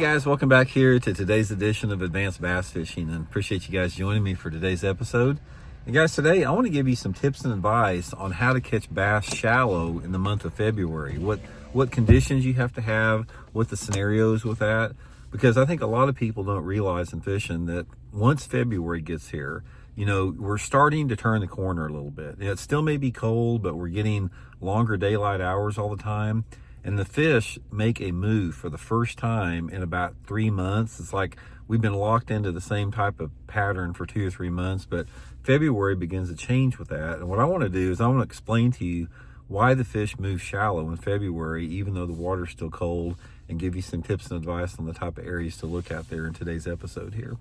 guys, welcome back here to today's edition of Advanced Bass Fishing, and appreciate you guys joining me for today's episode. And guys, today I want to give you some tips and advice on how to catch bass shallow in the month of February. What conditions you have to have, what the scenarios with that, because I think a lot of people don't realize in fishing that once February gets here, you know, we're starting to turn the corner a little bit. It still may be cold, but we're getting longer daylight hours all the time. And the fish make a move for the first time in about 3 months. It's like we've been locked into the same type of pattern for 2 or 3 months, but February begins to change with that. And what I want to do is I want to explain to you why the fish move shallow in February, even though the water's still cold, and give you some tips and advice on the type of areas to look at there in today's episode here.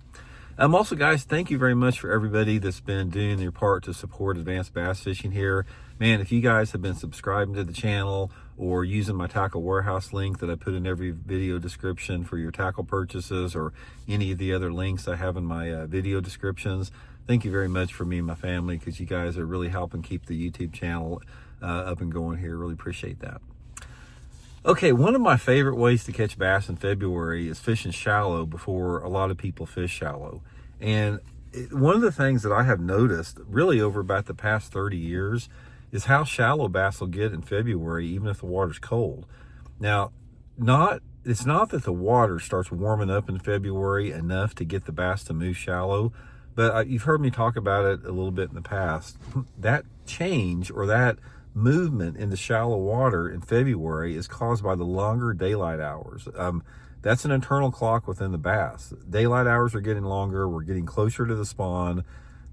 Also, guys, thank you very much for everybody that's been doing their part to support Advanced Bass Fishing here. Man, if you guys have been subscribing to the channel or using my tackle warehouse link that I put in every video description for your tackle purchases, or any of the other links I have in my video descriptions, thank you very much for me and my family, because you guys are really helping keep the YouTube channel up and going here. Really appreciate that. Okay, one of my favorite ways to catch bass in February is fishing shallow before a lot of people fish shallow. And one of the things that I have noticed really over about the past 30 years is how shallow bass will get in February, even if the water's cold. Now, it's not that the water starts warming up in February enough to get the bass to move shallow, but you've heard me talk about it a little bit in the past. That change, or that movement into shallow water in February, is caused by the longer daylight hours. That's an internal clock within the bass. Daylight hours are getting longer. We're getting closer to the spawn.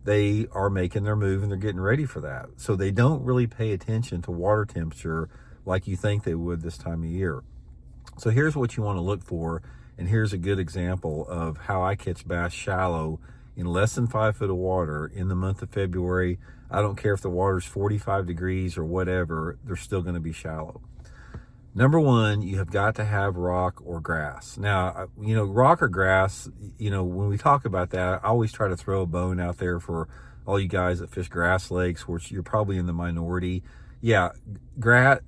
They are making their move and they're getting ready for that. So they don't really pay attention to water temperature like you think they would this time of year. So here's what you want to look for, and here's a good example of how I catch bass shallow in less than 5 foot of water in the month of February. I don't care if the water's 45 degrees or whatever, they're still going to be shallow. Number one, you have got to have rock or grass. Now, you know, rock or grass, you know, when we talk about that, I always try to throw a bone out there for all you guys that fish grass lakes, which you're probably in the minority. Yeah,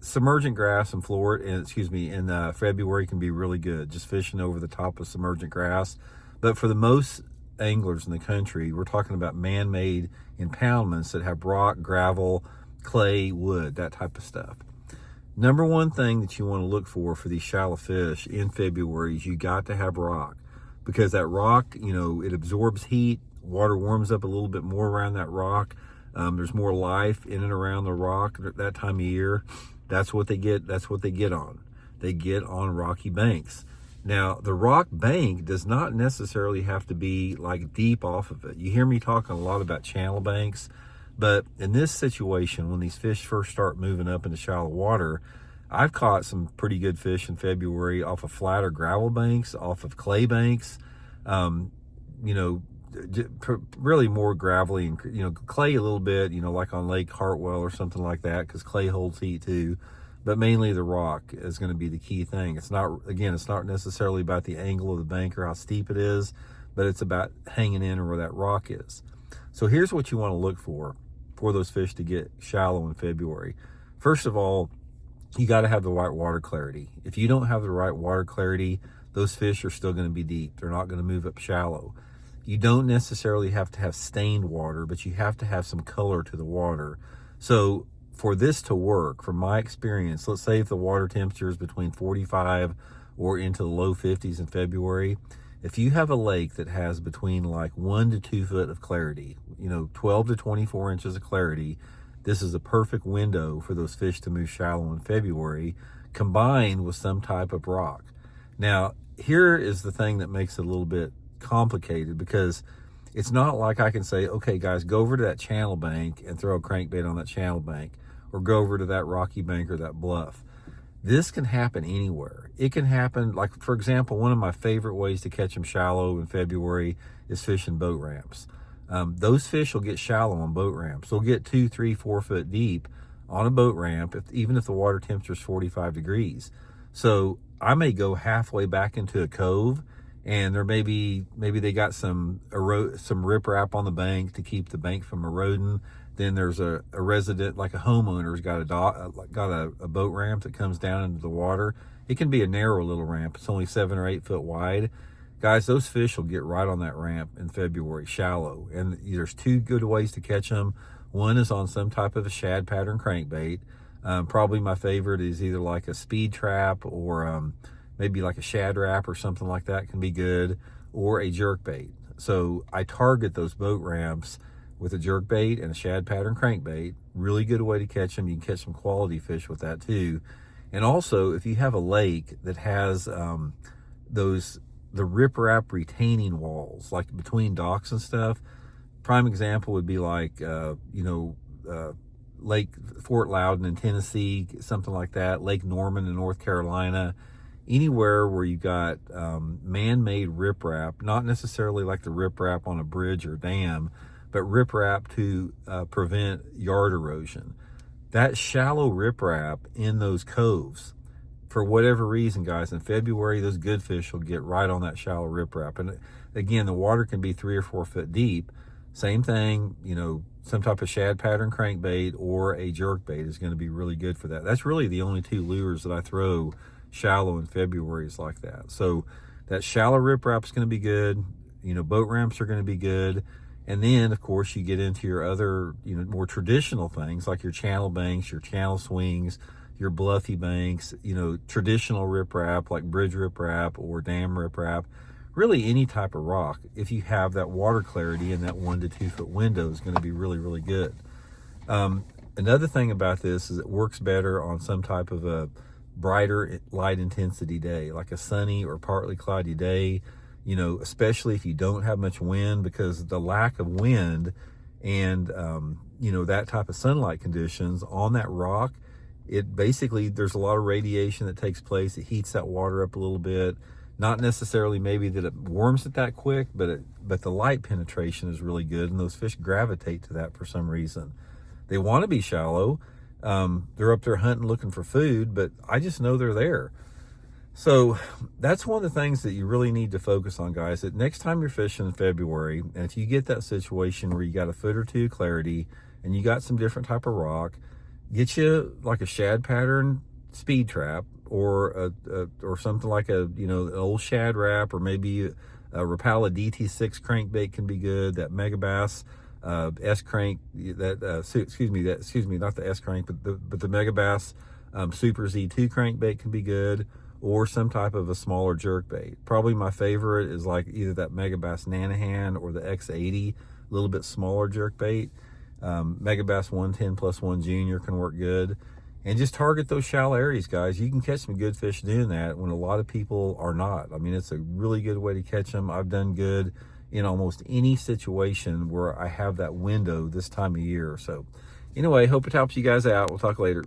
submergent grass in in February can be really good, just fishing over the top of submergent grass. But for the most anglers in the country, we're talking about man-made impoundments that have rock, gravel, clay, wood, that type of stuff. Number one thing that you want to look for these shallow fish in February is you got to have rock, because that rock, you know, it absorbs heat. Water warms up a little bit more around that rock. There's more life in and around the rock that time of year. That's what they get. That's what they get on. They get on rocky banks. Now, the rock bank does not necessarily have to be like deep off of it. You hear me talking a lot about channel banks, but in this situation, when these fish first start moving up into shallow water, I've caught some pretty good fish in February off of flatter gravel banks, off of clay banks, you know, really more gravelly, and, you know, clay a little bit, you know, like on Lake Hartwell or something like that, because clay holds heat too. But mainly the rock is going to be the key thing. It's not necessarily about the angle of the bank or how steep it is, but it's about hanging in where that rock is. So here's what you want to look for those fish to get shallow in February. First of all, you got to have the right water clarity. If you don't have the right water clarity, those fish are still going to be deep. They're not going to move up shallow. You don't necessarily have to have stained water, but you have to have some color to the water. So for this to work, from my experience, let's say if the water temperature is between 45 or into the low 50s in February, if you have a lake that has between like 1 to 2 foot of clarity, you know, 12 to 24 inches of clarity, this is a perfect window for those fish to move shallow in February, combined with some type of rock. Now, here is the thing that makes it a little bit complicated, because it's not like I can say, okay, guys, go over to that channel bank and throw a crankbait on that channel bank, or go over to that rocky bank or that bluff. This can happen anywhere. It can happen, like, for example, one of my favorite ways to catch them shallow in February is fishing boat ramps. Those fish will get shallow on boat ramps. They'll get 2, 3, 4 foot deep on a boat ramp, even if the water temperature is 45 degrees. So I may go halfway back into a cove, and there maybe they got some riprap on the bank to keep the bank from eroding. Then there's a resident, like a homeowner's got a boat ramp that comes down into the water. It can be a narrow little ramp. It's only 7 or 8 foot wide. Guys, those fish will get right on that ramp in February, shallow. And there's 2 good ways to catch them. One is on some type of a shad pattern crankbait. Probably my favorite is either like a speed trap or maybe like a shad wrap or something like that can be good, or a jerk bait. So I target those boat ramps with a jerk bait and a shad pattern crankbait. Really good way to catch them. You can catch some quality fish with that too. And also, if you have a lake that has the riprap retaining walls, like between docks and stuff, prime example would be like, Lake Fort Loudon in Tennessee, something like that, Lake Norman in North Carolina, anywhere where you got man-made riprap, not necessarily like the riprap on a bridge or dam, but riprap to prevent yard erosion. That shallow riprap in those coves, for whatever reason, guys, in February, those good fish will get right on that shallow riprap. And again, the water can be 3 or 4 foot deep. Same thing, some type of shad pattern crankbait or a jerk bait is going to be really good for that. That's really the only 2 lures that I throw shallow in February is like that. So that shallow riprap is going to be good. Boat ramps are going to be good. And then, of course, you get into your other, more traditional things like your channel banks, your channel swings, your bluffy banks, traditional riprap like bridge riprap or dam riprap. Really any type of rock, if you have that water clarity in that 1 to 2 foot window, is going to be really, really good. Another thing about this is it works better on some type of a brighter light intensity day, like a sunny or partly cloudy day, especially if you don't have much wind, because the lack of wind and, that type of sunlight conditions on that rock, it basically, there's a lot of radiation that takes place. It heats that water up a little bit. Not necessarily maybe that it warms it that quick, but the light penetration is really good, and those fish gravitate to that for some reason. They want to be shallow. They're up there hunting, looking for food, but I just know they're there. So that's one of the things that you really need to focus on, guys, that next time you're fishing in February, and if you get that situation where you got a foot or 2 clarity and you got some different type of rock, get you like a shad pattern speed trap, or something like an old shad wrap, or maybe a Rapala DT6 crankbait can be good. That Megabass S crank, not the S crank, but the Megabass Super Z2 crankbait can be good, or some type of a smaller jerk bait. Probably my favorite is like either that Megabass Nanahan or the X80, a little bit smaller jerk bait. Megabass 110+1 Junior can work good. And just target those shallow areas, guys. You can catch some good fish doing that when a lot of people are not. I mean, it's a really good way to catch them. I've done good in almost any situation where I have that window this time of year. So anyway, hope it helps you guys out. We'll talk later.